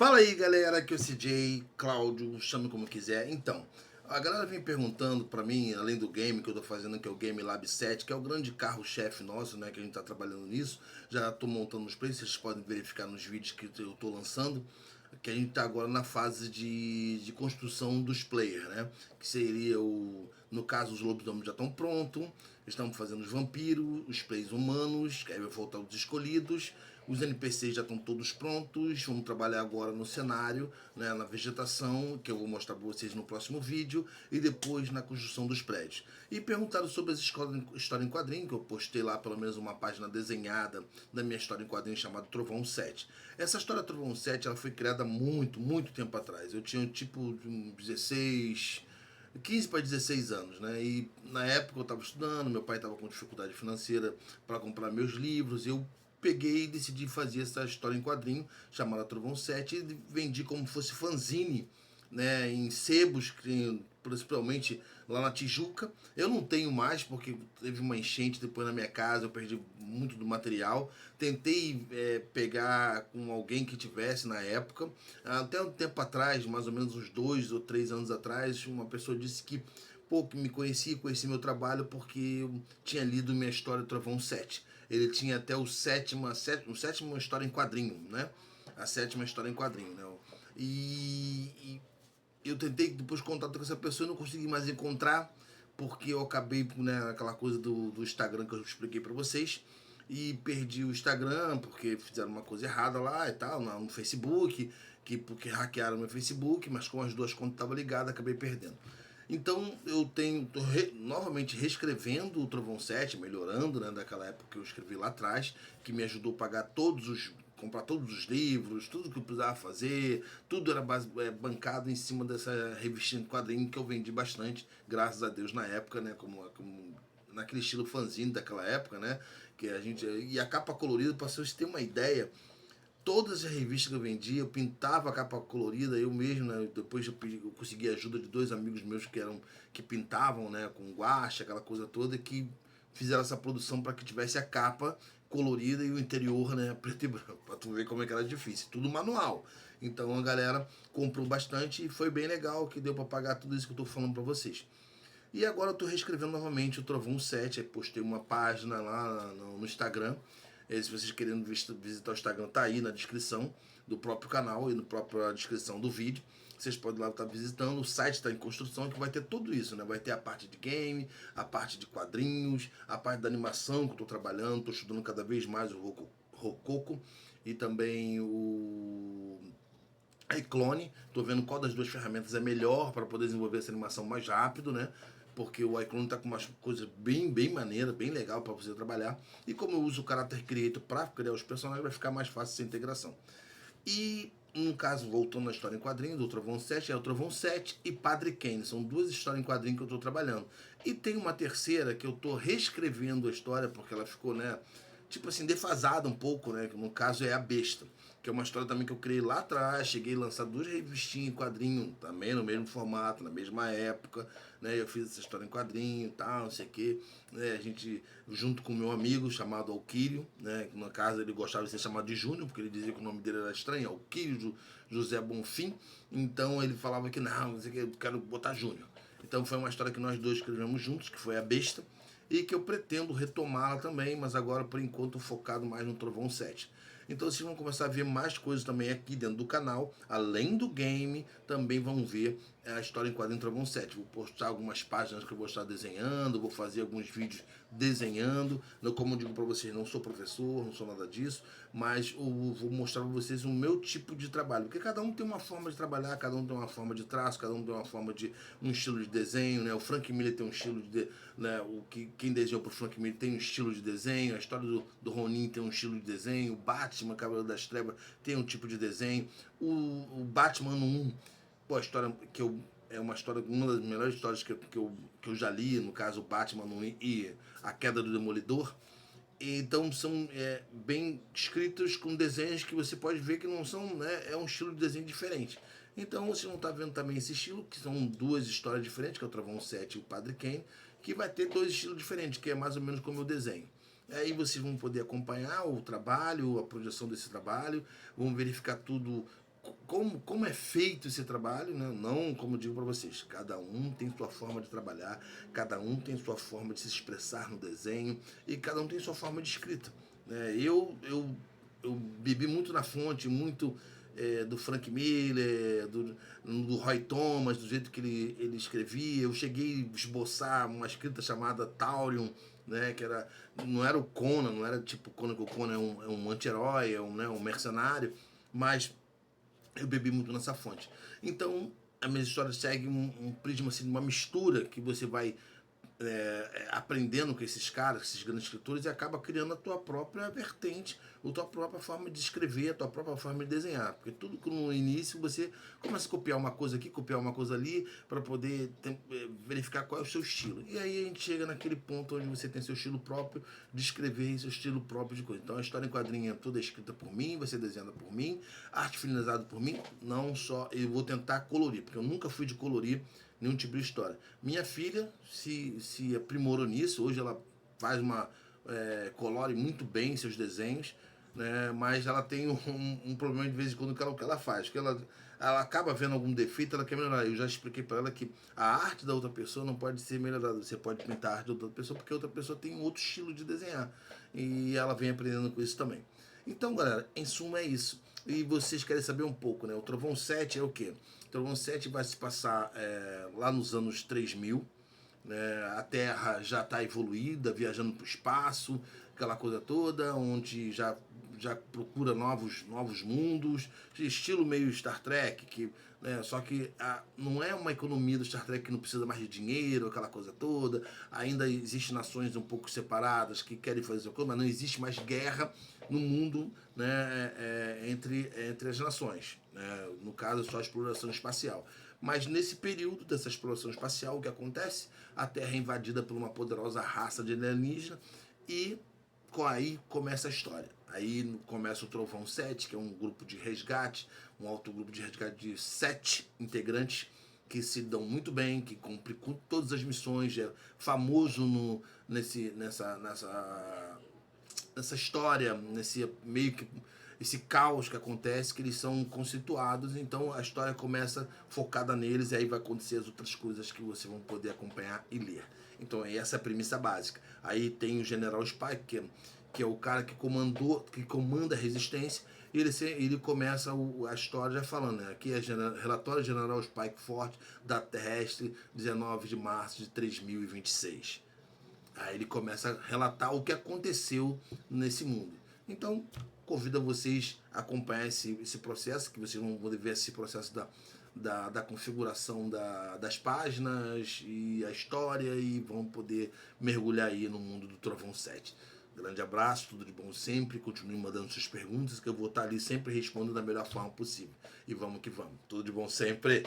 Fala aí, galera, aqui é o CJ, Cláudio, chame como quiser. Então, a galera vem perguntando pra mim, além do game que eu tô fazendo, que é o Game Lab 7, que é o grande carro-chefe nosso, né, que a gente tá trabalhando nisso. Já tô montando os preços, vocês podem verificar nos vídeos que eu tô lançando, que a gente tá agora na fase de construção dos players, né, que seria no caso, os lobisomens já estão prontos, estamos fazendo os vampiros, os players humanos, que aí vai faltar os escolhidos. Os NPCs já estão todos prontos, vamos trabalhar agora no cenário, né, na vegetação, que eu vou mostrar para vocês no próximo vídeo, e depois na construção dos prédios. E perguntaram sobre as histórias em quadrinho, que eu postei lá pelo menos uma página desenhada da minha história em quadrinho chamada Trovão 7. Essa história Trovão 7 ela foi criada muito tempo atrás. Eu tinha tipo 16, 15 para 16 anos, né? E na época eu estava estudando, meu pai estava com dificuldade financeira para comprar meus livros, eu peguei e decidi fazer essa história em quadrinho chamada Trovão 7 e vendi como fosse fanzine, né, em sebos, principalmente lá na Tijuca. Eu não tenho mais porque teve uma enchente depois na minha casa, eu perdi muito do material. Tentei pegar com alguém que tivesse na época. Até um tempo atrás, mais ou menos uns 2 ou 3 anos atrás, uma pessoa disse que pouco me conhecia meu trabalho porque eu tinha lido minha história Trovão 7. Ele tinha até o sétimo história em quadrinho, né? A sétima história em quadrinho, né? E eu tentei depois contato com essa pessoa e não consegui mais encontrar porque eu acabei, né, aquela coisa do Instagram que eu expliquei para vocês e perdi o Instagram porque fizeram uma coisa errada lá e tal, no Facebook, porque hackearam meu Facebook, mas com as duas contas estavam ligadas, acabei perdendo. Então eu tô novamente reescrevendo o Trovão 7, melhorando, né, daquela época que eu escrevi lá atrás, que me ajudou a pagar comprar todos os livros, tudo que eu precisava fazer, tudo era bancado em cima dessa revistinha de quadrinho que eu vendi bastante, graças a Deus na época, né, como naquele estilo fanzine daquela época, né, que a gente e a capa colorida, para vocês terem uma ideia, todas as revistas que eu vendia, eu pintava a capa colorida, eu mesmo, né? Depois eu consegui a ajuda de dois amigos meus que pintavam, né, com guache, aquela coisa toda, que fizeram essa produção para que tivesse a capa colorida e o interior, né, preto e branco, para tu ver como é que era difícil, tudo manual. Então a galera comprou bastante e foi bem legal que deu para pagar tudo isso que eu tô falando para vocês. E agora eu tô reescrevendo novamente o Trovão 7, aí postei uma página lá no Instagram. Se vocês querendo visitar o Instagram, tá aí na descrição do próprio canal e na própria descrição do vídeo. Vocês podem lá estar visitando, o site está em construção que vai ter tudo isso, né? Vai ter a parte de game, a parte de quadrinhos, a parte da animação que eu estou trabalhando, estou estudando cada vez mais o Rococo e também o iClone. Estou vendo qual das duas ferramentas é melhor para poder desenvolver essa animação mais rápido, né? Porque o iClone está com umas coisas bem maneira, bem legal para você trabalhar. E como eu uso o Character Creator para criar os personagens, vai ficar mais fácil essa integração. E, no caso, voltando à história em quadrinho do Trovão 7, é o Trovão 7 e Padre Kane. São duas histórias em quadrinho que eu estou trabalhando. E tem uma terceira que eu estou reescrevendo a história, porque ela ficou, né, tipo assim, defasada um pouco, né? Que no caso é a Besta, que é uma história também que eu criei lá atrás, cheguei a lançar duas revistinhas em quadrinho, também no mesmo formato, na mesma época, né? Eu fiz essa história em quadrinho e tal, não sei o quê, né? A gente, junto com o meu amigo chamado Alquírio, né? Que no caso ele gostava de ser chamado de Júnior, porque ele dizia que o nome dele era estranho, Alquírio José Bonfim, então ele falava que não sei o que, eu quero botar Júnior. Então foi uma história que nós dois escrevemos juntos, que foi a Besta, e que eu pretendo retomá-la também, mas agora por enquanto focado mais no Trovão 7. Então vocês vão começar a ver mais coisas também aqui dentro do canal, além do game, também vão ver a história em quadrinho Trovão 7. Vou postar algumas páginas que eu vou estar desenhando, vou fazer alguns vídeos desenhando. Como eu digo para vocês, não sou professor, não sou nada disso, mas eu vou mostrar para vocês o meu tipo de trabalho, porque cada um tem uma forma de trabalhar, cada um tem uma forma de traço, cada um tem uma forma de um estilo de desenho, né? O Frank Miller tem um estilo né? Quem desenhou pro Frank Miller tem um estilo de desenho, a história do Ronin tem um estilo de desenho, o Batman, Cavaleiro das Trevas, tem um tipo de desenho, o Batman 1, pô, a história que eu é uma história, uma das melhores histórias que eu já li, no caso o Batman 1 e a Queda do Demolidor. Então são bem escritos com desenhos que você pode ver que não são, né, é um estilo de desenho diferente. Então você não está vendo também esse estilo, que são duas histórias diferentes, que é o Trovão 7 e o Padre Kane, que vai ter dois estilos diferentes, que é mais ou menos como eu desenho. Aí vocês vão poder acompanhar o trabalho, a projeção desse trabalho, vão verificar tudo como é feito esse trabalho, né? Não, como eu digo para vocês, cada um tem sua forma de trabalhar, cada um tem sua forma de se expressar no desenho e cada um tem sua forma de escrita, né? Eu bebi muito na fonte, muito do Frank Miller, do Roy Thomas, do jeito que ele escrevia. Eu cheguei a esboçar uma escrita chamada Taurion, né, que não era o Conan, não era tipo Conan, que o Conan é um anti-herói, né, um mercenário, mas eu bebi muito nessa fonte. Então, a minha história segue um prisma, assim, uma mistura que você vai aprendendo com esses caras, esses grandes escritores, e acaba criando a tua própria vertente, a tua própria forma de escrever, a tua própria forma de desenhar. Porque tudo que no início você começa a copiar uma coisa aqui, copiar uma coisa ali, para poder verificar qual é o seu estilo. E aí a gente chega naquele ponto onde você tem seu estilo próprio de escrever e seu estilo próprio de coisa. Então a história em quadrinho é toda escrita por mim, vai ser desenhada por mim, arte finalizada por mim, não só. Eu vou tentar colorir, porque eu nunca fui de colorir nenhum tipo de história. Minha filha se aprimorou nisso, hoje ela faz colore muito bem seus desenhos, né? Mas ela tem um problema de vez em quando que ela faz, que ela acaba vendo algum defeito, ela quer melhorar. Eu já expliquei para ela que a arte da outra pessoa não pode ser melhorada. Você pode pintar a arte da outra pessoa porque a outra pessoa tem um outro estilo de desenhar. E ela vem aprendendo com isso também. Então, galera, em suma é isso. E vocês querem saber um pouco, né? O Trovão 7 é o quê? O Trovão 7 vai se passar lá nos anos 3000, né? A Terra já está evoluída, viajando para o espaço, aquela coisa toda, onde já procura novos mundos, estilo meio Star Trek, né, só que não é uma economia do Star Trek que não precisa mais de dinheiro, aquela coisa toda. Ainda existem nações um pouco separadas que querem fazer essa coisa, mas não existe mais guerra no mundo, né, entre as nações. Né? No caso, só a exploração espacial. Mas nesse período dessa exploração espacial, o que acontece? A Terra é invadida por uma poderosa raça de alienígena e aí começa a história. Aí começa o Trovão 7, que é um grupo de resgate, um alto grupo de resgate de 7 integrantes que se dão muito bem, que cumprem todas as missões, é famoso nessa história, nesse meio que esse caos que acontece, que eles são constituados, então a história começa focada neles e aí vai acontecer as outras coisas que vocês vão poder acompanhar e ler. Então essa é a premissa básica. Aí tem o General Spike, que é o cara que comanda a resistência, e ele começa a história já falando, né? Aqui é relatório General Spike Forte da Terrestre, 19 de março de 3026. Aí ele começa a relatar o que aconteceu nesse mundo. Então, convido vocês a acompanhar esse processo, que vocês vão poder ver esse processo da configuração das páginas e a história, e vão poder mergulhar aí no mundo do Trovão 7. Grande abraço, tudo de bom sempre. Continue mandando suas perguntas, que eu vou estar ali sempre respondendo da melhor forma possível. E vamos que vamos. Tudo de bom sempre.